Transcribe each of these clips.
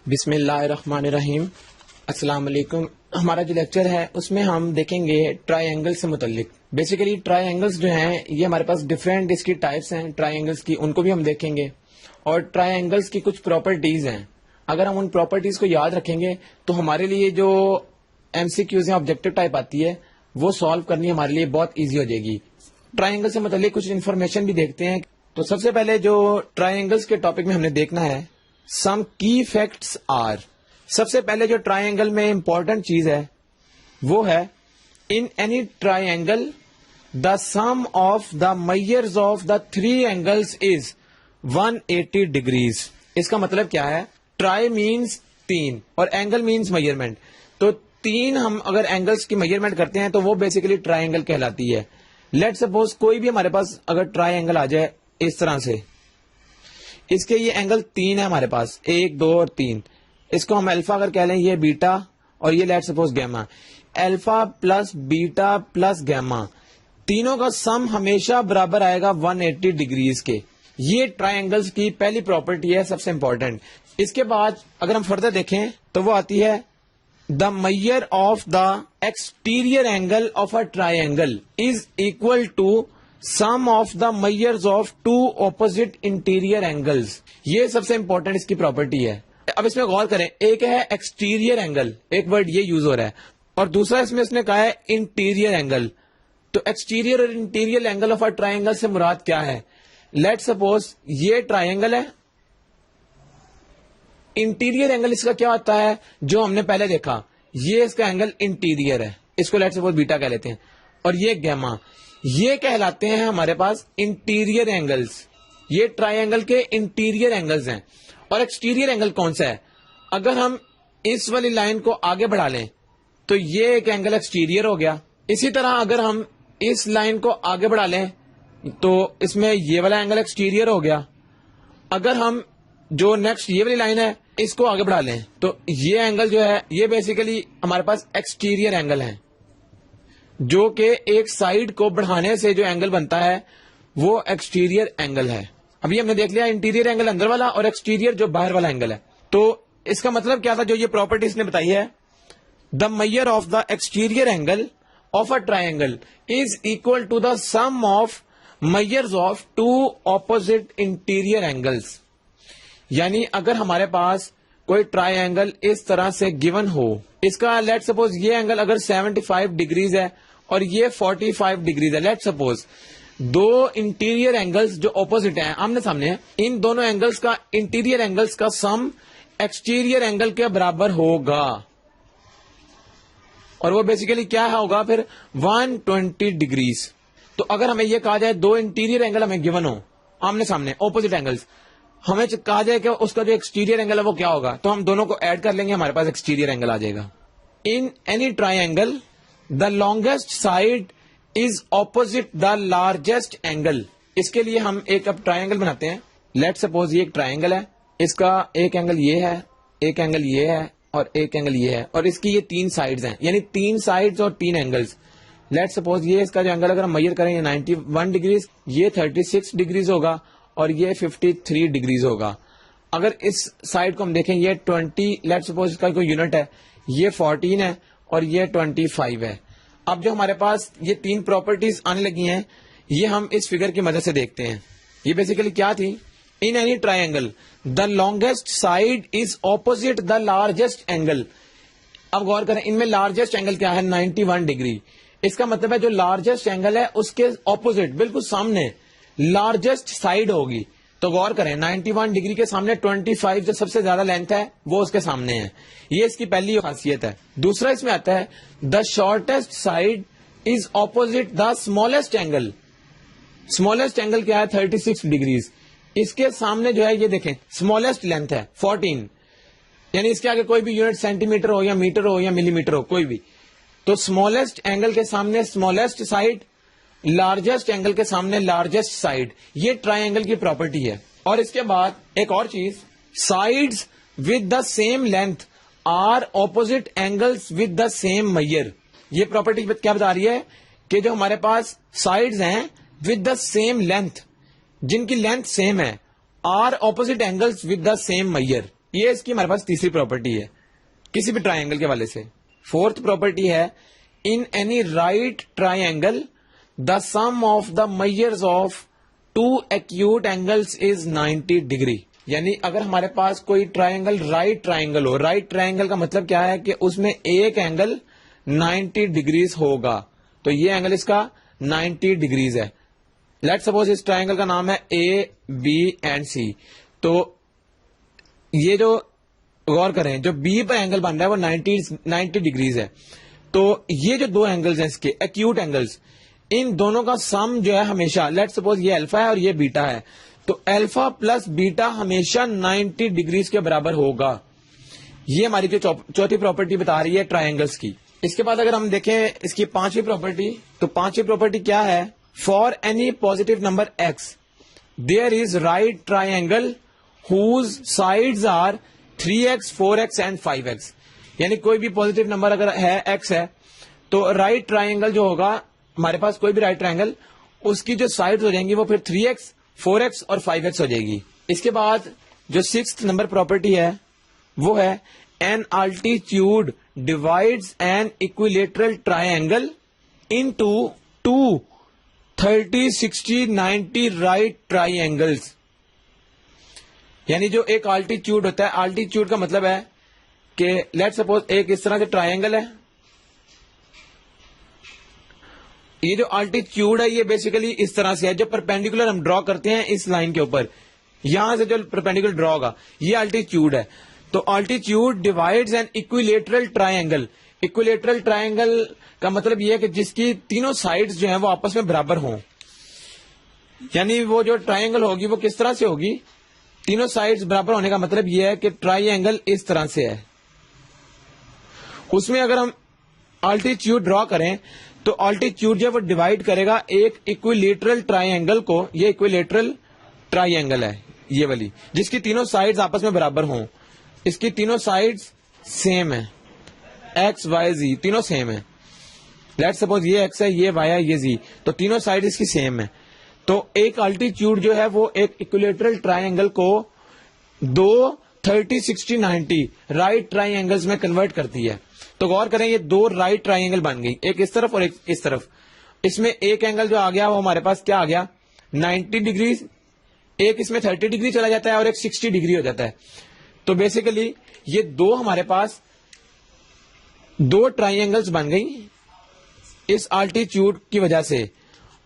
بسم اللہ الرحمن الرحیم. السلام علیکم. ہمارا جو لیکچر ہے اس میں ہم دیکھیں گے ٹرائی اینگل سے متعلق. بیسیکلی ٹرائی اینگلس جو ہیں یہ ہمارے پاس ڈفرینٹ اس کی ٹائپس ہیں ٹرائی اینگلس کی, ان کو بھی ہم دیکھیں گے. اور ٹرائی اینگلس کی کچھ پراپرٹیز ہیں, اگر ہم ان پراپرٹیز کو یاد رکھیں گے تو ہمارے لیے جو ایم سی کیوز یا آبجیکٹو ٹائپ آتی ہے وہ سالو کرنی ہمارے لیے بہت ایزی ہو جائے گی. ٹرائی اینگل سے متعلق کچھ انفارمیشن بھی دیکھتے ہیں. تو سب سے پہلے جو ٹرائی اینگلس کے ٹاپک میں ہم نے دیکھنا ہے, سم کی فیکٹس آر. سب سے پہلے جو ٹرائی اینگل میں امپورٹنٹ چیز ہے وہ ہے in any triangle the sum of the measures of the three angles is 180 degrees. اس کا مطلب کیا ہے؟ ٹرائی مینس تین اور اینگل مینس میئرمنٹ. تو تین ہم اگر اینگلز کی میئرمنٹ کرتے ہیں تو وہ بیسیکلی ٹرائی اینگل کہلاتی ہے. لیٹ سپوز کوئی بھی ہمارے پاس اگر ٹرائی اینگل آ جائے اس طرح سے, اس کے یہ اینگل تین ہے ہمارے پاس, 1 2 اور 3. اس کو ہم الفا اگر کہہ لیں, یہ بیٹا اور یہ let suppose گیما. Alpha plus beta plus گیما تینوں کا سم ہمیشہ برابر آئے گا 180 ڈگریز کے. یہ ٹرائی اینگلز کی پہلی پراپرٹی ہے, سب سے امپورٹنٹ. اس کے بعد اگر ہم فردر دیکھیں تو وہ آتی ہے the measure of the exterior angle of a triangle is equal to sum of the measures of two opposite interior angles. یہ سب سے امپورٹنٹ اس کی پراپرٹی ہے. اب اس میں غور کریں, ایک ہے ایکسٹیریئر اینگل, ایک ورڈ یہ یوز ہو رہا ہے, اور دوسرا اس میں اس نے کہا ہے انٹیریئر اینگل. تو ایکسٹیریئر اور interior angle of a triangle سے مراد کیا ہے؟ لیٹ سپوز یہ ٹرائی اینگل ہے, انٹیریئر اینگل اس کا کیا ہوتا ہے جو ہم نے پہلے دیکھا, یہ اس کا اینگل انٹیریئر ہے, اس کو لیٹ سپوز بیٹا کہہ لیتے ہیں, اور یہ گیما, یہ کہلاتے ہیں ہمارے پاس انٹیریئر اینگلز. یہ ٹرائی اینگل کے انٹیریئر اینگلز ہیں. اور ایکسٹیریئر اینگل کون سا ہے؟ اگر ہم اس والی لائن کو آگے بڑھا لیں تو یہ ایک اینگل ایکسٹیریئر ہو گیا. اسی طرح اگر ہم اس لائن کو آگے بڑھا لیں تو اس میں یہ والا اینگل ایکسٹیریئر ہو گیا. اگر ہم جو نیکسٹ یہ والی لائن ہے اس کو آگے بڑھا لیں تو یہ اینگل جو ہے یہ بیسیکلی ہمارے پاس ایکسٹیریئر اینگل ہے, جو کہ ایک سائڈ کو بڑھانے سے جو اینگل بنتا ہے وہ ایکسٹیریئر اینگل ہے. ابھی ہم نے دیکھ لیا انٹیریئر اینگل اندر والا اور ایکسٹیریئر جو باہر والا اینگل ہے. تو اس کا مطلب کیا تھا جو یہ پراپرٹیز نے بتائی ہے, the measure of the exterior angle of a triangle is equal to the sum of measures of two opposite interior angles. یعنی اگر ہمارے پاس کوئی ٹرائی اینگل اس طرح سے گیون ہو, اس کا لیٹ سپوز یہ اینگل اگر 75 ڈگریز ہے اور یہ 45 ڈگریز ہے, لیٹ سپوز دو انٹیریئر اینگلز جو اپوزٹ ہیں, آمنے سامنے ہیں, ان دونوں اینگلز کا انٹیریئر اینگلز کا سم ایکسٹیریئر اینگل کے برابر ہوگا. اور وہ بیسیکلی کیا ہوگا پھر 120 ڈگریز. تو اگر ہمیں یہ کہا جائے دو انٹیریئر اینگل ہمیں گیون ہو آمنے سامنے اپوزٹ اینگلز, ہمیں کہا جائے کہ اس کا جو ایکسٹیریئر اینگل ہے وہ کیا ہوگا, تو ہم دونوں کو ایڈ کر لیں گے, ہمارے پاس ایکسٹیریئر اینگل آ جائے گا. In any triangle the longest side is opposite the largest angle. اس کے لیے ہم ایک اب ٹرائی اینگل بناتے ہیں. لیٹ سپوز یہ ایک ٹرائی اینگل ہے, اس کا ایک اینگل یہ ہے, ایک اینگل یہ ہے اور ایک اینگل یہ ہے, اور اس کی یہ تین سائڈز ہیں, یعنی تین سائڈز اور تین اینگلز. لیٹ سپوز یہ اس کا جو اینگل اگر ہم میئر کریں یہ 91 ڈگریز, یہ 36 ڈگریز ہوگا اور یہ 53 ڈگریز ہوگا. اگر اس سائڈ کو ہم دیکھیں یہ 20, لیٹ سپوز اس کا کوئی یونٹ ہے, یہ 14 ہے اور یہ 25 ہے. اب جو ہمارے پاس یہ تین پراپرٹیز آنے لگی ہیں یہ ہم اس فگر کی مدد سے دیکھتے ہیں. یہ بیسیکلی کیا تھی؟ ان any triangle the longest side is opposite the largest angle. اب غور کریں, ان میں لارجسٹ اینگل کیا ہے؟ 91 ڈگری. اس کا مطلب ہے جو لارجسٹ اینگل ہے اس کے اپوزٹ بالکل سامنے لارجسٹ سائڈ ہوگی. تو غور کریں 91 ڈگری کے سامنے 25 جو سب سے زیادہ لینتھ ہے وہ اس کے سامنے ہے. یہ اس کی پہلی خاصیت ہے. دوسرا اس میں آتا ہے the shortest side is opposite the smallest angle. Smallest angle کیا ہے؟ 36 ڈگریز. اس کے سامنے جو ہے یہ دیکھیں اسمالسٹ لینتھ ہے 14, یعنی اس کے آگے کوئی بھی یونٹ سینٹی میٹر ہو یا میٹر ہو یا ملی میٹر ہو کوئی بھی, تو اسمالسٹ اینگل کے سامنے اسمالسٹ سائڈ, لارجسٹ اینگل کے سامنے لارجسٹ سائڈ. یہ ٹرائی اینگل کی پراپرٹی ہے. اور اس کے بعد ایک اور چیز, sides with the same length are opposite angles with the same measure. یہ پراپرٹی کیا بتا رہی ہے کہ جو ہمارے پاس سائڈز ہیں ود دا سیم لینتھ, جن کی لینتھ سیم ہے, are opposite angles with the same measure. یہ اس کی ہمارے پاس تیسری پراپرٹی ہے کسی بھی ٹرائی اینگل کے والے سے. فورتھ پراپرٹی ہے in any right try angle the sum of the measures of two acute angles is 90 degree. یعنی اگر ہمارے پاس کوئی ٹرائنگل رائٹ ٹرائنگل ہو, رائٹ ٹرائنگل کا مطلب کیا ہے کہ اس میں ایک اینگل 90 ڈگریز ہوگا, تو یہ اینگل اس کا 90 ڈگریز ہے. لیٹ سپوز اس ٹرائنگل کا نام ہے اے بی اینڈ سی. تو یہ جو غور کریں جو بی پر اینگل بن رہا ہے وہ 90 ڈگریز ہے. تو یہ جو دو اینگلز ہیں اس کے ایکیوٹ اینگلز, ان دونوں کا سم جو ہے ہمیشہ, لیٹ سپوز یہ الفا ہے اور یہ بیٹا ہے, تو الفا پلس بیٹا ہمیشہ 90 ڈگریز کے برابر ہوگا. یہ ہماری جو چوتھی پراپرٹی بتا رہی ہے ٹرائنگلز کی. اس کے بعد اگر ہم دیکھیں اس کی پانچویں پراپرٹی, تو پانچویں پراپرٹی کیا ہے؟ For any positive number x there is right triangle whose sides are 3x 4x and 5x. یعنی کوئی بھی پوزیٹو نمبر اگر ہے ایکس ہے تو رائٹ ٹرائنگل جو ہوگا ہمارے پاس, کوئی بھی رائٹ ٹرائنگل, اس کی جو سائڈز ہو جائیں گی وہ پھر 3x 4x اور 5x ہو جائے گی. اس کے بعد جو 6th نمبر پراپرٹی ہے وہ ہے an altitude divides an equilateral triangle into 2 30 60 90 right triangles. یعنی جو ایک الٹیٹیوڈ ہوتا ہے, الٹیٹیوڈ کا مطلب ہے کہ لیٹ سپوز ایک اس طرح سے ٹرائنگل ہے, یہ جو الٹیٹیوڈ ہے یہ بیسیکلی اس طرح سے ہے, جو پرپینڈیکولر ہم ڈرا کرتے ہیں اس لائن کے اوپر, یہاں سے جو پرپینڈیکولر ڈرا ہوگا یہ الٹیٹیوڈ ہے. تو altitude divides an equilateral triangle. Equilateral triangle کا مطلب یہ ہے کہ جس کی تینوں سائڈز جو ہیں وہ آپس میں برابر ہوں. یعنی وہ جو ٹرائنگل ہوگی وہ کس طرح سے ہوگی؟ تینوں سائڈز برابر ہونے کا مطلب یہ ہے کہ ٹرائی اینگل اس طرح سے ہے. اس میں اگر ہم الٹیٹیوڈ ڈرا کریں تو الٹیٹیوڈ جو وہ ڈیوائڈ کرے گا ایک اکویلیٹرل ٹرائی اینگل کو. یہ اکویلیٹرل ٹرائی اینگل ہے یہ والی, جس کی تینوں سائڈز آپس میں برابر ہوں. اس کی تینوں سائڈز سیم ہیں, ایکس وائی زی تینوں سیم ہیں. لیٹ سپوز یہ ایکس ہے, یہ وائی ہے, یہ زی, تو تینوں سائڈ اس کی سیم ہے. تو ایک الٹیٹیوڈ جو ہے وہ ایک اکویلیٹرل ٹرائی اینگل کو دو 30 60 90 رائٹ ٹرائی اینگلز میں کنورٹ کرتی ہے. تو غور کریں یہ دو رائٹ ٹرائی اینگل بن گئی, ایک اس طرف اور ایک اس طرف. اس میں ایک اینگل جو آ گیا وہ ہمارے پاس کیا آ گیا 90 ڈگریز, ایک اس میں 30 ڈگری چلا جاتا ہے اور ایک 60 ڈگری ہو جاتا ہے. تو بیسیکلی یہ دو ہمارے پاس دو ٹرائی اینگلز بن گئی اس الٹیٹیوڈ کی وجہ سے,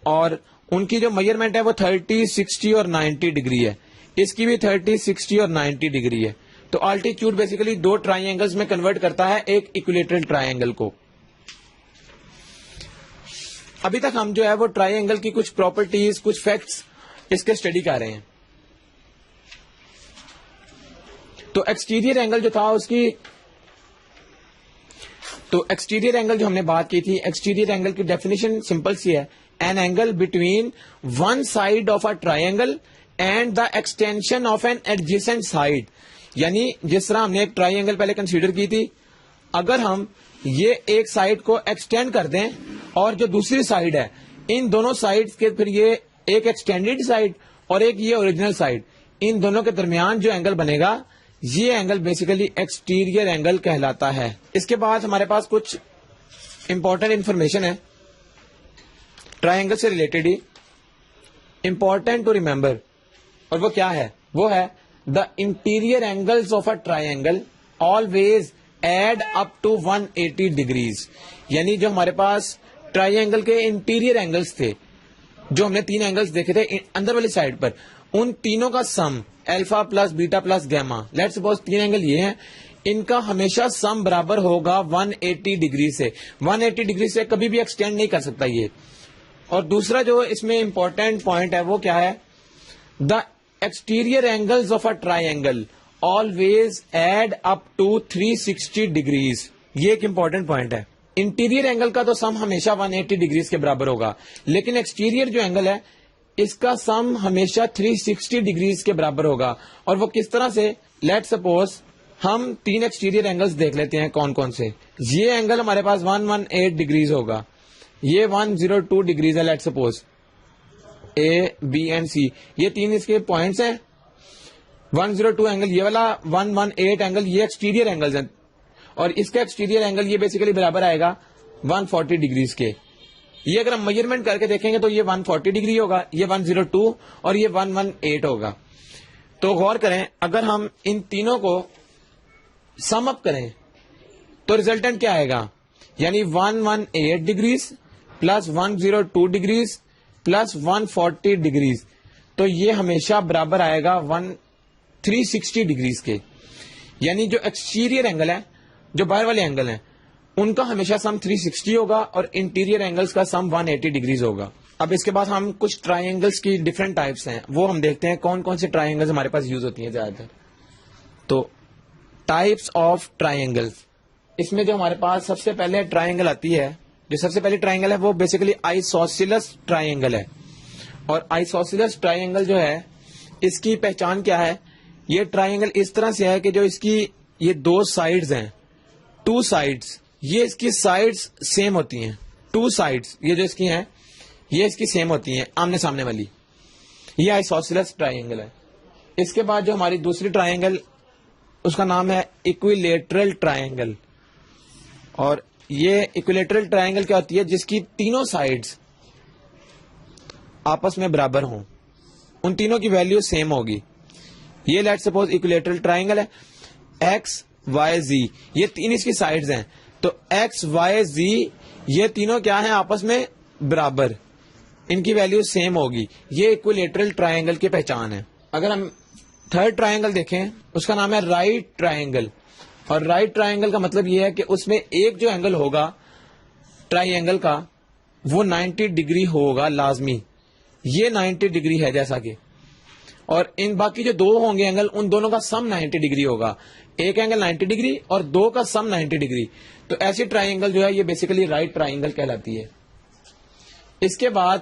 اور ان کی جو میجرمنٹ ہے وہ 30 60 اور 90 ڈگری ہے. اس کی بھی 30 60 اور 90 ڈگری ہے. تو الٹیٹیوڈ بیسیکلی دو ٹرائی اینگلز میں کنورٹ کرتا ہے ایک اکویلیٹرل ٹرائی اینگل کو. ابھی تک ہم جو ہے وہ ٹرائی اینگل کی کچھ پراپرٹیز کچھ فیکٹس اس کے اسٹڈی کر رہے ہیں. تو ایکسٹیریئر اینگل جو تھا اس کی, تو ایکسٹیریئر اینگل جو ہم نے بات کی تھی, ایکسٹیریئر اینگل کی ڈیفینیشن سمپل سی ہے, an angle between one side of a triangle and the extension of an adjacent side. یعنی جس طرح ہم نے ایک ٹرائی اینگل پہلے کنسیڈر کی تھی, اگر ہم یہ ایک سائڈ کو ایکسٹینڈ کر دیں اور جو دوسری سائڈ ہے ان دونوں سائڈ کے پھر یہ ایک ایکسٹینڈیڈ سائڈ اور ایک یہ اوریجنل سائڈ, ان دونوں کے درمیان جو اینگل بنے گا یہ اینگل بیسیکلی ایکسٹیریئر اینگل کہلاتا ہے. اس کے بعد ہمارے پاس کچھ امپورٹنٹ انفارمیشن ہے ٹرائنگل سے ریلیٹڈ ہی, امپورٹنٹ ٹو ریمبر, اور وہ کیا ہے؟ وہ ہے the interior angles of a triangle always add up to 180 degrees. یعنی جو ہمارے پاس ٹرائی اینگل کے انٹیریئر اینگلز تھے, جو ہم نے تین اینگلز دیکھے تھے اندر والی سائڈ پر, ان تینوں کا sum alpha plus beta plus gamma, let suppose تین اینگل یہ ہیں, ان کا ہمیشہ سم برابر ہوگا 180 ڈگری سے. 180 ڈگری سے کبھی بھی ایکسٹینڈ نہیں کر سکتا یہ. اور دوسرا جو اس میں امپورٹنٹ پوائنٹ ہے وہ کیا ہے؟ The exterior angles of a triangle always add up to 360 degrees. یہ ایک امپورٹنٹ پوائنٹ ہے. انٹیریئر اینگل کا تو سم ہمیشہ 180 ڈگریز کے برابر ہوگا, لیکن ایکسٹیریئر جو اینگل ہے اس کا سم ہمیشہ 360 ڈگریز کے برابر ہوگا. اور وہ کس طرح سے؟ لیٹ سپوز ہم تین ایکسٹیریئر اینگلز دیکھ لیتے ہیں کون کون سے. یہ اینگل ہمارے پاس 118 ڈگریز ہوگا, یہ 102 ڈگریز ہے. Let suppose A B and C, یہ تین اس کے پوائنٹس ہیں. 102 اینگل یہ والا 118 اینگل یہ ایکسٹیریئر اینگلز ہیں, اور اس کا ایکسٹیریئر اینگل یہ بیسیکلی برابر آئے گا 140 ڈگریز کے. یہ اگر ہم میجرمنٹ کر کے دیکھیں گے تو یہ 140 ڈگری ہوگا, یہ 102 اور یہ 118 ہوگا. تو غور کریں, اگر ہم ان تینوں کو سم اپ کریں تو ریزلٹنٹ کیا آئے گا, یعنی 118 degrees plus 102 degrees plus 140 degrees, تو یہ ہمیشہ برابر آئے گا 360 ڈگریز کے. یعنی جو ایکسٹیریئر اینگل ہے, جو باہر والے اینگل ہیں, ان کا ہمیشہ سم 360 ہوگا اور انٹیریئر اینگلز کا سم 180 ڈگریز ہوگا. اب اس کے بعد ہم کچھ ٹرائی اینگلس کی ڈفرنٹ ٹائپس ہیں, وہ ہم دیکھتے ہیں کون کون سے ٹرائی اینگلز ہمارے پاس یوز ہوتی ہیں زیادہ تر. تو ٹائپس آف ٹرائی اینگلز, اس میں جو ہمارے پاس سب سے پہلے ٹرائی اینگل آتی ہے, جو سب سے پہلی ٹرائی اینگل ہے وہ بیسیکلی آئسوسیلس ٹرائی اینگل ہے. اور آئسوسیلس ٹرائی اینگل جو ہے اس کی پہچان کیا ہے, یہ ٹرائی اینگل اس طرح سے ہے کہ جو اس کی یہ دو سائڈز ہیں, 2 سائڈز, یہ اس کی سائڈز سیم ہوتی ہیں. 2 سائڈز یہ جو اس کی ہیں یہ اس کی سیم ہوتی ہیں, آمنے سامنے والی. یہ آئسوسیلس ٹرائی اینگل ہے. اس کے بعد جو ہماری دوسری ٹرائی اینگل, اس کا نام ہے ایکویلیٹرل ٹرائی اینگل. اور یہ ایکویلیٹرل ٹرائی اینگل کیا ہوتی ہے, جس کی تینوں سائڈز آپس میں برابر ہوں, ان تینوں کی ویلیو سیم ہوگی. یہ لیٹ سپوز ایکویلیٹرل ٹرائی اینگل ہے, ایکس وائی زی, یہ تین اس کی سائڈز ہیں, تو ایکس وائی زی یہ تینوں کیا ہیں آپس میں برابر, ان کی ویلیو سیم ہوگی. یہ ایکویلیٹرل ٹرائی اینگل کی پہچان ہے. اگر ہم تھرڈ ٹرائی اینگل دیکھیں, اس کا نام ہے رائٹ ٹرائی اینگل. اور رائٹ ٹرائی اینگل کا مطلب یہ ہے کہ اس میں ایک جو اینگل ہوگا ٹرائی اینگل کا وہ 90 ڈگری ہوگا لازمی. یہ 90 ڈگری ہے جیسا کہ, اور ان باقی جو دو ہوں گے اینگل, ان دونوں کا سم 90 ڈگری ہوگا. ایک اینگل 90 ڈگری اور دو کا سم 90 ڈگری. تو ایسی ٹرائی اینگل جو ہے یہ بیسیکلی رائٹ ٹرائی اینگل کہلاتی ہے. اس کے بعد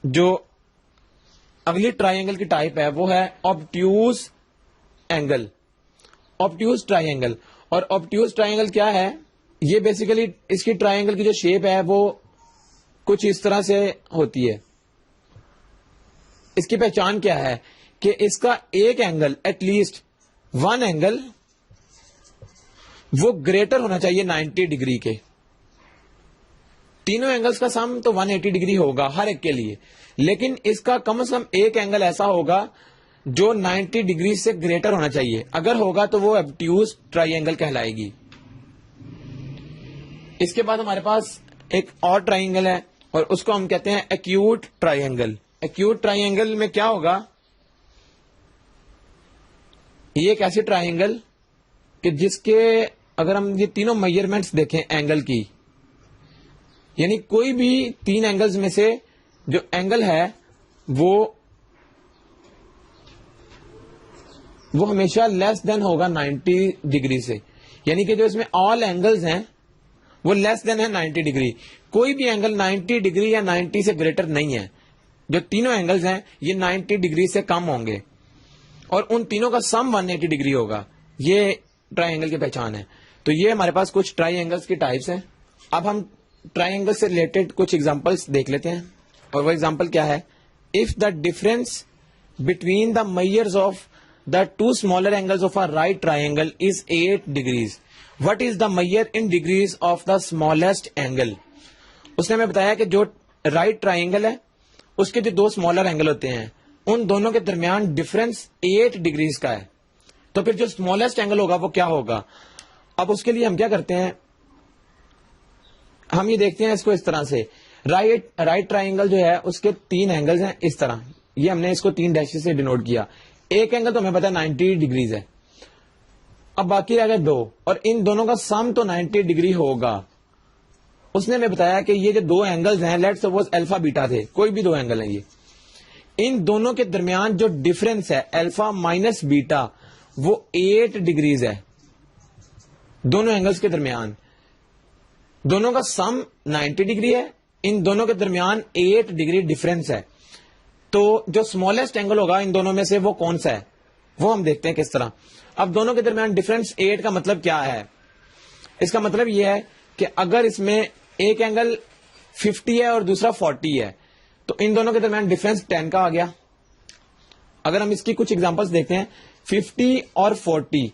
جو اگلی ٹرائی اینگل کی ٹائپ ہے وہ ہے obtuse angle. Obtuse triangle. اور آبٹیوز ٹرائی اینگل کیا ہے, یہ بیسیکلی اس کی ٹرائی اینگل کی جو شیپ ہے وہ کچھ اس طرح سے ہوتی ہے. اس کی پہچان کیا ہے کہ اس کا ایک اینگل, ایٹ لیسٹ 1 اینگل, وہ گریٹر ہونا چاہیے 90 ڈگری کے. تینوں اینگلز کا سم تو 180 ڈگری ہوگا ہر ایک کے لیے, لیکن اس کا کم از کم ایک اینگل ایسا ہوگا جو 90 ڈگری سے گریٹر ہونا چاہیے. اگر ہوگا تو وہ آبٹیوز ٹرائی اینگل کہلائے گی. اس کے بعد ہمارے پاس ایک اور ٹرائی اینگل ہے اور اس کو ہم کہتے ہیں acute try angle. Acute try angle میں کیا ہوگا, یہ ایک ایسی ٹرائی اینگل کہ جس کے اگر ہم یہ تینوں میجرمنٹس دیکھیں اینگل کی, یعنی کوئی بھی 3 اینگلز میں سے جو اینگل ہے وہ ہمیشہ لیس دین ہوگا 90 ڈگری سے. یعنی کہ جو اس میں آل اینگلز ہیں وہ لیس دین ہے 90 ڈگری. کوئی بھی اینگل 90 ڈگری یا 90 سے گریٹر نہیں ہے. جو تینوں اینگلز ہیں یہ 90 ڈگری سے کم ہوں گے اور ان تینوں کا سم 180 ڈگری ہوگا. یہ ٹرائی اینگل کی پہچان ہے. تو یہ ہمارے پاس کچھ ٹرائی اینگلز کی ٹائپس ہیں. اب ہم ٹرائی اینگل سے ریلیٹڈ کچھ ایگزامپلس دیکھ لیتے ہیں. اور وہ ایگزامپل کیا ہے, if the difference between the measures of the 2 smaller angles of a right triangle is 8 degrees. What is the measure in degrees of the smallest angle? اس نے ہمیں بتایا کہ جو رائٹ ٹرائنگل ہے اس کے جو 2 smaller angle ہوتے ہیں ان دونوں کے درمیان ڈفرنس 8 ڈگریز کا ہے. تو پھر جو اسمالسٹ اینگل ہوگا وہ کیا ہوگا. اب اس کے لیے ہم کیا کرتے ہیں, ہم یہ دیکھتے ہیں اس کو اس طرح سے. رائٹ ٹرائنگل جو ہے اس کے 3 اینگلز ہیں اس طرح, یہ ہم نے اس کو 3 ڈیشز سے ڈینوٹ کیا. ایک اینگل تو ہمیں پتا 90 ڈگریز ہے, اب باقی رہ گئے 2, اور ان دونوں کا سم تو 90 ڈگری ہوگا. اس نے ہمیں بتایا کہ یہ جو 2 اینگلز ہیں, لیٹ سپوز الفا بیٹا تھے, کوئی بھی 2 اینگل ہیں, یہ ان دونوں کے درمیان جو ڈفرنس ہے الفا مائنس بیٹا وہ 8 ڈگریز ہے. دونوں اینگلز کے درمیان دونوں کا سم 90 ڈگری ہے, ان دونوں کے درمیان 8 ڈگری ڈفرنس ہے. تو جو اسمالسٹ اینگل ہوگا ان دونوں میں سے وہ کون سا ہے وہ ہم دیکھتے ہیں کس طرح. اب دونوں کے درمیان ڈفرنس 8 کا مطلب کیا ہے. اس کا مطلب یہ ہے کہ اگر اس میں ایک اینگل 50 ہے اور دوسرا 40 ہے تو ان دونوں کے درمیان ڈفرنس 10 کا آ گیا. اگر ہم اس کی کچھ ایگزامپلس دیکھتے ہیں 50 اور 40,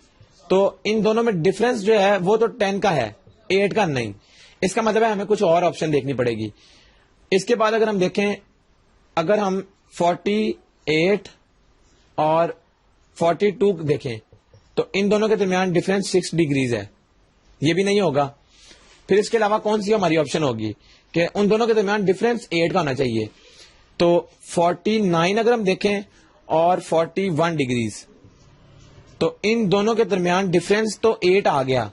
تو ان دونوں میں ڈفرنس جو ہے وہ تو 10 کا ہے, 8 کا نہیں. اس کا مطلب ہے ہمیں کچھ اور آپشن دیکھنی پڑے گی. اس کے بعد اگر ہم دیکھیں, اگر ہم 48 اور 42 دیکھیں تو ان دونوں کے درمیان ڈفرنس 6 ڈگریز ہے, یہ بھی نہیں ہوگا. پھر اس کے علاوہ کون سی ہماری آپشن ہوگی کہ ان دونوں کے درمیان ڈفرنس 8 کا ہونا چاہیے. تو 49 اگر ہم دیکھیں اور 41 ڈگریز, تو ان دونوں کے درمیان ڈفرنس تو 8 آ گیا.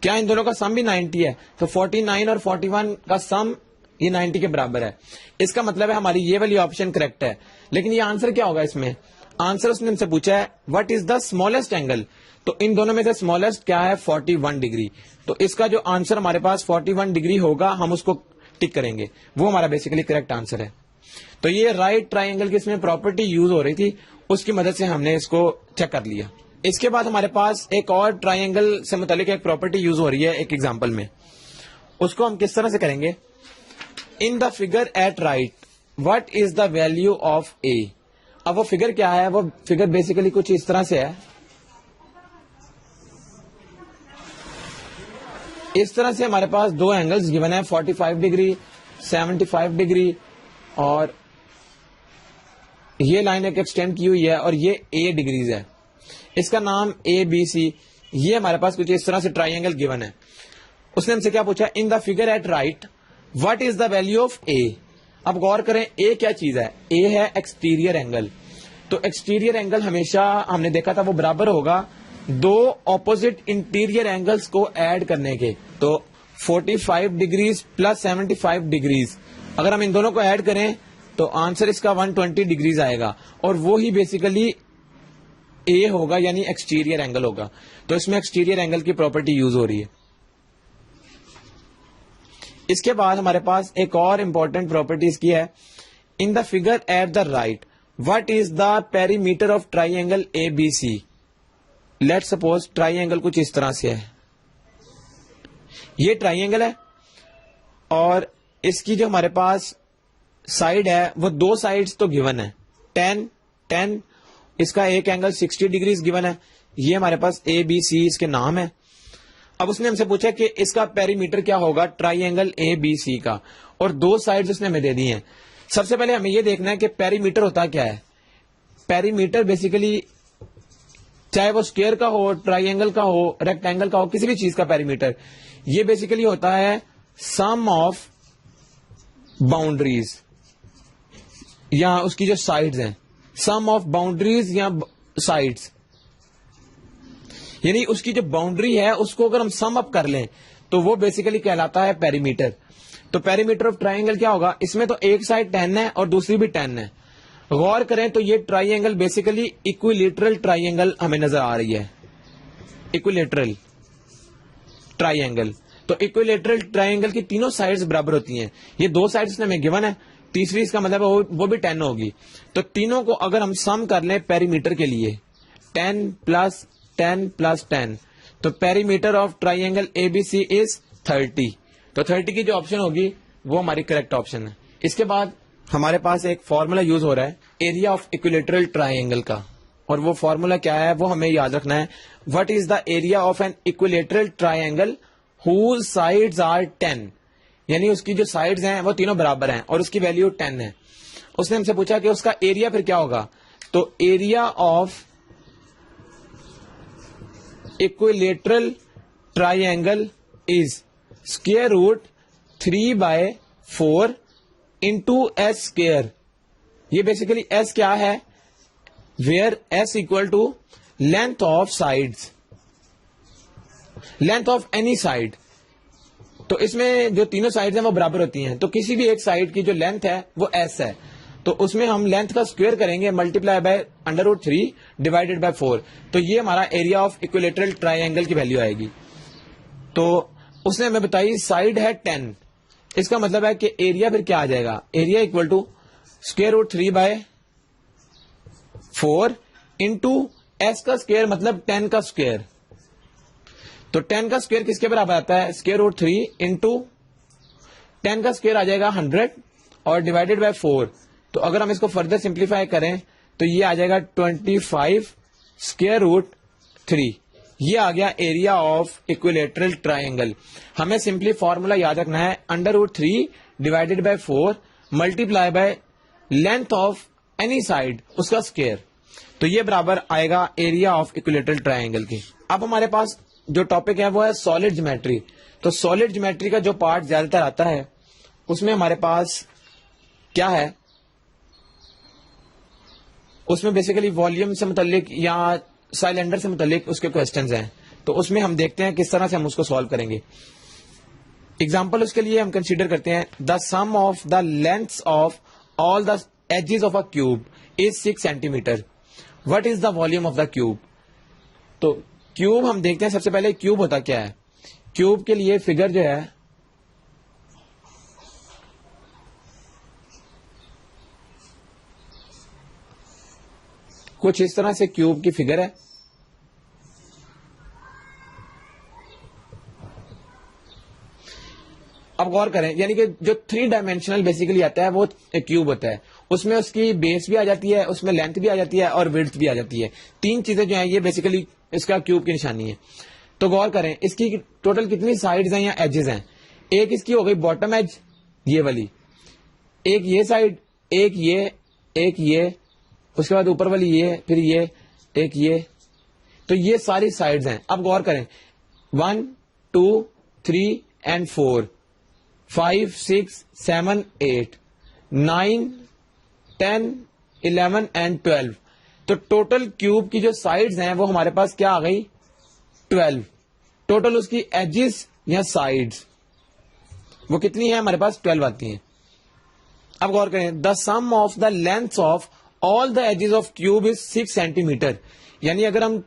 کیا ان دونوں کا سم بھی 90 ہے؟ تو 49 اور 41 کا سم یہ 90 کے برابر ہے. اس کا مطلب ہے ہماری یہ والی آپشن کریکٹ ہے. لیکن یہ آنسر کیا ہوگا؟ اس میں آنسر اس نے ہم سے پوچھا ہے what is the smallest angle, تو ان دونوں میں سے اسمالسٹ کیا ہے؟ 41 ڈگری. تو اس کا جو آنسر ہمارے پاس 41 ڈگری ہوگا, ہم اس کو ٹک کریں گے, وہ ہمارا بیسیکلی کریکٹ آنسر ہے. تو یہ رائٹ ٹرائی اینگل کی اس میں پراپرٹی یوز ہو رہی تھی, اس کی مدد سے ہم نے اس کو چیک کر لیا. اس کے بعد ہمارے پاس ایک اور ٹرائی اینگل سے متعلق ایک پراپرٹی یوز ہو رہی ہے ایک ایگزامپل میں. اس کو ہم کس طرح سے کریں گے؟ In the figure at right what is the value of A. اب وہ فگر کیا ہے؟ وہ فگر بیسیکلی کچھ اس طرح سے ہے. اس طرح سے ہمارے پاس دو اینگلز گیون ہے, 45 ڈگری 75 ڈگری, اور یہ لائن ایک ایکسٹینڈ کی ہوئی ہے اور یہ اے ڈگریز ہے. اس کا نام اے بی سی. یہ ہمارے پاس کچھ اس طرح سے ٹرائی اینگل گیون ہے. اس نے ہم سے کیا پوچھا؟ In the figure at right what is the value of A. اب غور کریں, اے کیا چیز ہے؟ اے ہے ایکسٹیریئر اینگل. تو ایکسٹیریئر اینگل ہمیشہ ہم نے دیکھا تھا وہ برابر ہوگا دو اپوزٹ انٹیریئر اینگلز کو ایڈ کرنے کے. تو 45 ڈگریز پلس 75 ڈگریز, اگر ہم ان دونوں کو ایڈ کریں تو آنسر اس کا 120 ڈگریز آئے گا, اور وہی بیسیکلی اے ہوگا, یعنی ایکسٹیریئر اینگل ہوگا. تو اس میں ایکسٹیریئر اینگل کی پراپرٹی یوز ہو رہی ہے. اس کے بعد ہمارے پاس ایک اور امپورٹنٹ پراپرٹی اس کی ہے, in the figure at the right what is the perimeter of triangle A B C. Let suppose triangle کچھ اس طرح سے ہے. یہ ٹرائی اینگل ہے اور اس کی جو ہمارے پاس سائڈ ہے وہ دو سائڈز تو گیون ہے, 10. اس کا ایک اینگل 60 ڈگریز گیون ہے. یہ ہمارے پاس اے بی سی اس کے نام ہے. اب اس نے ہم سے پوچھا کہ اس کا پیریمیٹر کیا ہوگا ٹرائی اینگل اے بی سی کا, اور دو سائڈز اس نے ہمیں دے دی ہیں. سب سے پہلے ہمیں یہ دیکھنا ہے کہ پیریمیٹر ہوتا کیا ہے. پیریمیٹر بیسیکلی چاہے وہ اسکوئر کا ہو, ٹرائی اینگل کا ہو, ریکٹینگل کا ہو, کسی بھی چیز کا پیریمیٹر, یہ بیسیکلی ہوتا ہے سم آف باؤنڈریز یا اس کی جو سائڈز ہیں, سم آف باؤنڈریز یا سائڈز, یعنی اس کی جو باؤنڈری ہے اس کو اگر ہم سم اپ کر لیں تو وہ بیسیکلی کہلاتا ہے پیریمیٹر. تو پیریمیٹر آف ٹرائی اینگل کیا ہوگا؟ اس میں تو ایک سائڈ 10 ہے اور دوسری بھی 10 ہے. غور کریں تو یہ triangle basically equilateral triangle ہمیں نظر آ رہی ہے. اکویلیٹرل ٹرائی اینگل, تو اکویلیٹرل ٹرائی اینگل کی تینوں سائڈز برابر ہوتی ہیں. یہ دو سائڈز نے ہمیں گیون ہے, تیسری اس کا مطلب ہے وہ بھی 10 ہوگی. تو تینوں کو اگر ہم سم کر لیں پیریمیٹر کے لیے 10 پلس 10 پلس 10, تو perimeter of triangle A B C is 30. تو 30 کی جو آپشن ہوگی وہ ہماری کریکٹ آپشن ہے. اس کے بعد ہمارے پاس ایک فارمولا یوز ہو رہا ہے ایریا آف اکویلیٹرل ٹرائی اینگل کا, اور وہ فارمولا کیا ہے وہ ہمیں یاد رکھنا ہے. What is the area of an equilateral triangle whose sides are 10, یعنی اس کی جو سائڈز ہیں وہ تینوں برابر ہیں اور اس کی ویلیو 10 ہے. اس نے ہم سے پوچھا کہ اس کا ایریا پھر کیا ہوگا, تو area of equilateral triangle is square root 3/4 into s square. یہ بیسیکلی s کیا ہے؟ where s equal to length of sides, length of any side. تو اس میں جو تینوں سائڈز ہیں وہ برابر ہوتی ہیں, تو کسی بھی ایک سائڈ کی جو لینتھ ہے وہ s ہے, تو اس میں ہم لینتھ کا اسکوئر کریں گے ملٹیپلائی بائی √3 ڈیوائڈیڈ بائی 4, تو یہ ہمارا ایریا آف اکویلیٹرل ٹرائی اینگل کی ویلیو آئے گی. تو اس نے ہمیں بتائی سائڈ ہے 10, اس کا مطلب ہے کہ ایریا پھر کیا آ جائے گا, area equal to √3 by 4 into S کا اسکوئر مطلب 10 کا اسکوئر. تو 10 کا اسکوئر کس کے برابر آتا ہے؟ √3 انٹو 10 کا اسکوئر آ جائے گا 100 اور ڈیوائڈیڈ بائی 4. تو اگر ہم اس کو فردر سمپلیفائی کریں تو یہ آ جائے گا 25 اسکوائر روٹ 3. یہ آ گیا ایریا آف اکولیٹرل ٹرائنگل. ہمیں سمپلی فارمولا یاد رکھنا ہے √3 divided by 4 multiply by length of any side اس کا اسکوائر. تو یہ برابر آئے گا ایریا آف اکولیٹرل ٹرائنگل کی. اب ہمارے پاس جو ٹاپک ہے وہ ہے سالڈ جیومیٹری. تو سالڈ جیومیٹری کا جو پارٹ زیادہ تر آتا ہے اس میں ہمارے پاس کیا ہے, اس میں بیسیکلی والیوم سے متعلق یا سائلنڈر سے متعلق اس کے کوسچنز ہیں. تو اس میں ہم دیکھتے ہیں کس طرح سے ہم اس کو سالو کریں گے. ایگزامپل اس کے لیے ہم کنسیڈر کرتے ہیں the sum of the length of all the edges of a cube is 6 centimetre. What is the volume of the cube. تو کیوب ہم دیکھتے ہیں سب سے پہلے کیوب ہوتا کیا ہے. کیوب کے لیے فگر جو ہے کچھ اس طرح سے کیوب کی فگر ہے. اب غور کریں, یعنی کہ جو 3 ڈائمینشنل بیسیکلی آتا ہے وہ ایک کیوب ہوتا ہے. اس میں اس کی بیس بھی آ جاتی ہے, اس میں لینتھ بھی آ جاتی ہے اور وڈتھ بھی آ جاتی ہے. 3 چیزیں جو ہیں یہ بیسیکلی اس کا کیوب کی نشانی ہے. تو غور کریں اس کی ٹوٹل کتنی سائڈز ہیں یا ایجز ہیں. ایک اس کی ہو گئی باٹم ایج یہ والی, ایک یہ سائڈ, ایک یہ, اس کے بعد اوپر والی یہ, پھر یہ, ایک یہ. تو یہ ساری سائڈز ہیں. اب غور کریں 1 2 3 اینڈ 4 5 6 7 8 9 10 11 اینڈ 12. تو ٹوٹل کیوب کی جو سائڈز ہیں وہ ہمارے پاس کیا آ گئی 12. ٹوٹل اس کی ایجز یا سائڈز وہ کتنی ہیں ہمارے پاس 12 آتی ہیں. اب غور کریں the sum of the length of all the edges of cube is 6 centimetre. یعنی اگر ہم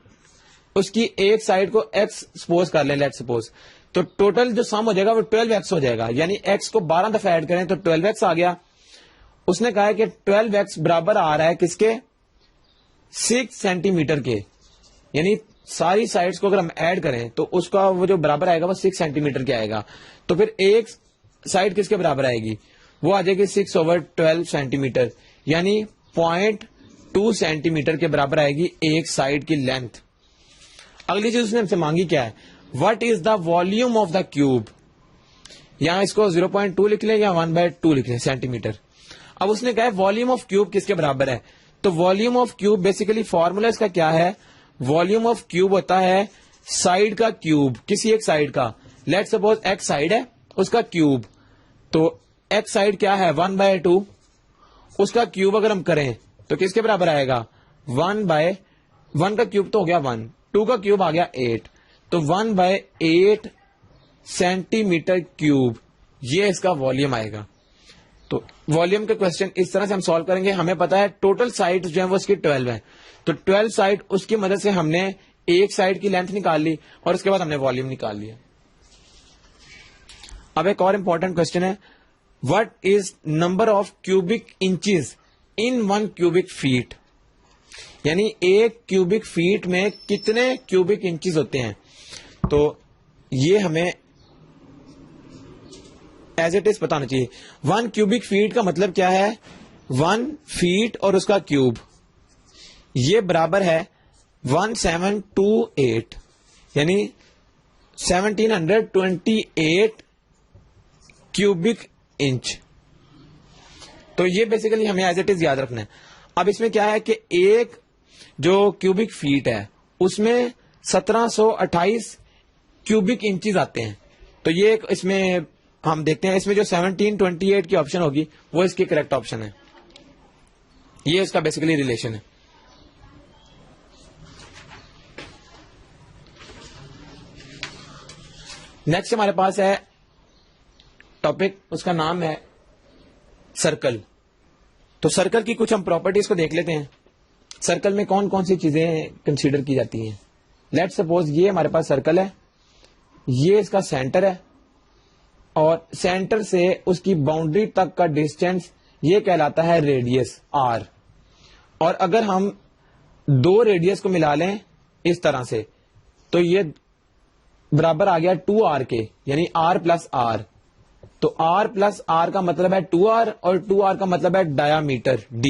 اس کی ایک سائڈ کو ایکس سپوز کر لیں, لیٹ سپوز, تو ٹوٹل جو سم ہو جائے گا وہ 12x ہو جائے گا. یعنی ایکس کو 12 دفعہ ایڈ کریں تو 12x آ گیا. اس نے کہا ہے کہ 12x برابر آ رہا ہے کس کے 6 سینٹی میٹر کے. یعنی ساری سائڈز کو اگر ہم ایڈ کریں تو اس کا وہ جو برابر آئے گا وہ 6 سینٹی میٹر کے آئے گا. تو پھر ایک سائڈ کس کے برابر آئے گی, وہ آ جائے گی 6/12 سینٹی میٹر, یعنی 0.2 سینٹی میٹر کے برابر آئے گی ایک سائڈ کی لینتھ. اگلی چیز اس نے ہم سے مانگی کیا ہے, what is the volume of the cube. یہاں اس کو 0.2 لکھ لیں یا 1/2 لکھ لیں سینٹی میٹر. اب اس نے کہا ہے والیوم آف کیوب کس کے برابر ہے. تو volume of cube basically formula اس کا کیا ہے, والیوم آف کیوب ہوتا ہے سائڈ کا کیوب, کسی ایک سائڈ کا. لیٹ سپوز ایکس سائڈ ہے اس کا کیوب, تو ایکس سائڈ کیا ہے 1/2, اس کا کیوب اگر ہم کریں تو کس کے برابر آئے گا 1/1 کا کیوب تو ہو گیا 1, 2 کا کیوب آ گیا 8, تو 1/8 سینٹی میٹر کیوب یہ اس کا والیوم آئے گا. تو والیوم کے کوشچن اس طرح سے ہم سالو کریں گے. ہمیں پتا ہے ٹوٹل سائڈ جو ہیں وہ اس کی 12 ہیں, تو 12 سائڈ اس کی مدد سے ہم نے ایک سائڈ کی لینتھ نکال لی اور اس کے بعد ہم نے والیوم نکال لیا. اب ایک اور امپورٹنٹ کوشچن ہے, what is number of cubic inches in 1 cubic feet. یعنی ایک کیوبک فیٹ میں کتنے کیوبک انچز ہوتے ہیں. تو یہ ہمیں ایز اٹ از بتانا چاہیے. 1 کیوبک فیٹ کا مطلب کیا ہے, 1 فیٹ اور اس کا کیوب یہ برابر ہے 1728, یعنی 1728 کیوبک انچ. تو یہ بیسیکلی ہمیں ایز اٹ از یاد رکھنا ہے. اب اس میں کیا ہے کہ ایک جو کیوبک فیٹ ہے اس میں 1728 کیوبک انچز آتے ہیں. تو یہ اس میں ہم دیکھتے ہیں, اس میں جو 1728 کی آپشن ہوگی وہ اس کی کریکٹ آپشن ہے. یہ اس کا بیسیکلی ریلیشن ہے. نیکسٹ ہمارے پاس ہے ٹاپک, اس کا نام ہے سرکل. تو سرکل کی کچھ ہم پراپرٹیز کو دیکھ لیتے ہیں. سرکل میں کون کون سی چیزیں کنسیڈر کی جاتی ہیں. لیٹ سپوز یہ ہمارے پاس سرکل ہے, یہ اس کا سینٹر ہے اور سینٹر سے اس کی باؤنڈری تک کا ڈسٹینس یہ کہلاتا ہے ریڈیس آر. اور اگر ہم 2 ریڈیس کو ملا لیں اس طرح سے تو یہ برابر آ گیا 2r کے, یعنی r پلس r. تو r پلس r کا مطلب ہے 2r اور 2r کا مطلب ہے ڈایا میٹر d.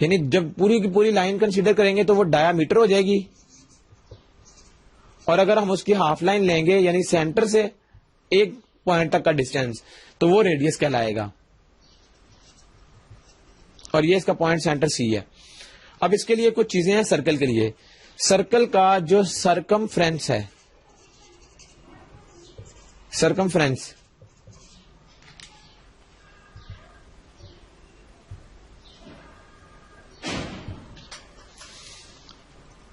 یعنی جب پوری کی پوری لائن کنسیڈر کریں گے تو وہ ڈایا میٹر ہو جائے گی, اور اگر ہم اس کی ہاف لائن لیں گے یعنی سینٹر سے ایک پوائنٹ تک کا ڈسٹینس تو وہ ریڈیس کہلائے گا, اور یہ اس کا پوائنٹ سینٹر سی ہے. اب اس کے لیے کچھ چیزیں ہیں سرکل کے لیے. سرکل کا جو سرکمفرنس ہے, سرکمفرنس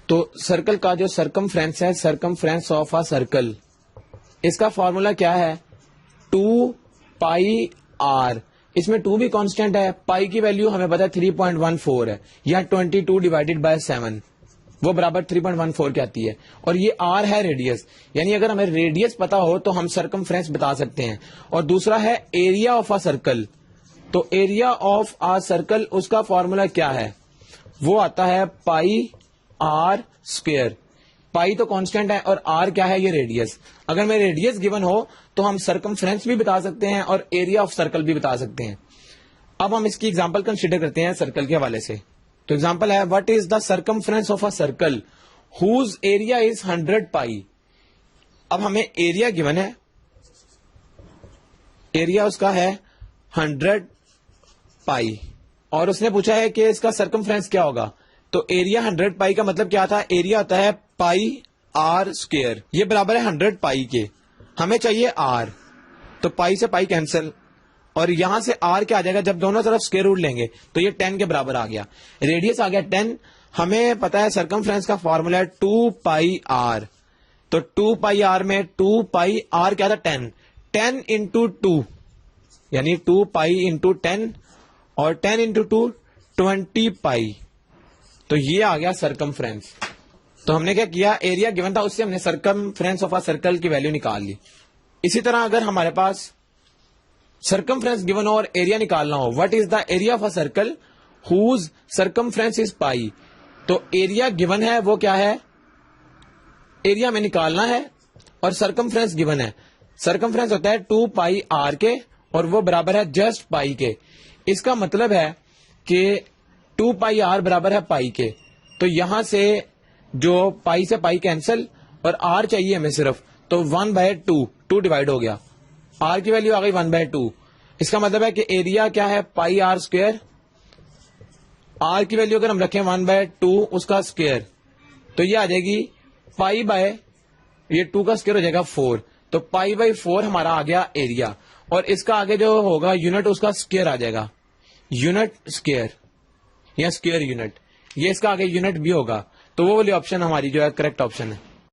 تو سرکل کا جو سرکمفرنس ہے, سرکمفرنس آف اے سرکل, اس کا فارمولا کیا ہے 2 پائی آر. اس میں 2 بھی کانسٹینٹ ہے, پائی کی ویلیو ہمیں پتا ہے 3.14 ہے, یا 22 ڈیوائڈیڈ بائی 7 وہ برابر 3.14 کی آتی ہے, اور یہ آر ہے ریڈیس. یعنی اگر ہمیں ریڈیس پتا ہو تو ہم سرکمفرنس بتا سکتے ہیں. اور دوسرا ہے ایریا آف اے سرکل. تو ایریا آف اے سرکل اس کا فارمولا کیا ہے, وہ آتا ہے پائی آر اسکوئر. پائی تو کانسٹینٹ ہے اور آر کیا ہے, یہ ریڈیس. اگر میں ریڈیس گیون ہو تو ہم سرکمفرنس بھی بتا سکتے ہیں اور ایریا آف سرکل بھی بتا سکتے ہیں. اب ہم اس کی ایگزامپل کنسیڈر کرتے ہیں سرکل کے حوالے سے. تو ایگزامپل ہے what is the circumference of a circle whose area is 100 pi. اب ہمیں ایریا گیون ہے, ایریا اس کا ہے 100 پائی, اور اس نے پوچھا ہے کہ اس کا سرکمفرنس کیا ہوگا. تو ایریا 100 پائی کا مطلب کیا تھا, ایریا ہوتا ہے پائی آر اسکوئر, یہ برابر ہے 100 پائی کے. ہمیں چاہیے آر, تو پائی سے پائی کینسل, اور یہاں سے آر کیا آ جائے گا, جب دونوں طرف اسکوئر روٹ لیں گے تو یہ 10 کے برابر آ گیا. ریڈیس آ گیا 10. ہمیں پتا ہے سرکمفرنس کا فارمولا ہے 2 پائی آر. تو 2 پائی آر میں 2 پائی آر کیا تھا 10, 10 انٹو 2 یعنی 2 پائی انٹو 10, اور 10 انٹو 2 20 پائی. تو یہ آ گیا سرکمفرنس. تو ہم نے کیا کیا, ایریا گیون تھا, اس سے ہم نے سرکمفرنس آف اے سرکل کی ویلیو نکال لی. اسی طرح اگر ہمارے پاس سرکمفرنس گیون ہو اور ایریا نکالنا ہو, what is the area of a circle whose circumference is pi. تو ایریا گیون ہے وہ کیا ہے, ایریا ہمیں نکالنا ہے, اور سرکمفرنس گیون ہے. سرکمفرنس ہوتا ہے 2 پائی آر کے, اور وہ برابر ہے جسٹ پائی کے. اس کا مطلب ہے کہ 2 پائی آر برابر ہے پائی کے. تو یہاں سے جو پائی سے پائی کینسل, اور آر چاہیے ہمیں صرف, تو 1/2 ڈیوائڈ ہو گیا, آر کی ویلیو آ گئی 1/2. اس کا مطلب ہے کہ ایریا کیا ہے پائی آر اسکوئر, آر کی ویلیو اگر ہم رکھیں 1/2 اس کا اسکوئر, تو یہ آ جائے گی پائی بائی, یہ 2 کا اسکوئر ہو جائے گا 4, تو پائی بائی 4 ہمارا آ گیا ایریا. اور اس کا آگے جو ہوگا یونٹ, اس کا اسکوئر آ جائے گا, یونٹ اسکوئر یا اسکوئر یونٹ, یہ اس کا آگے یونٹ بھی ہوگا. تو وہ والی آپشن ہماری جو ہے کریکٹ آپشن ہے.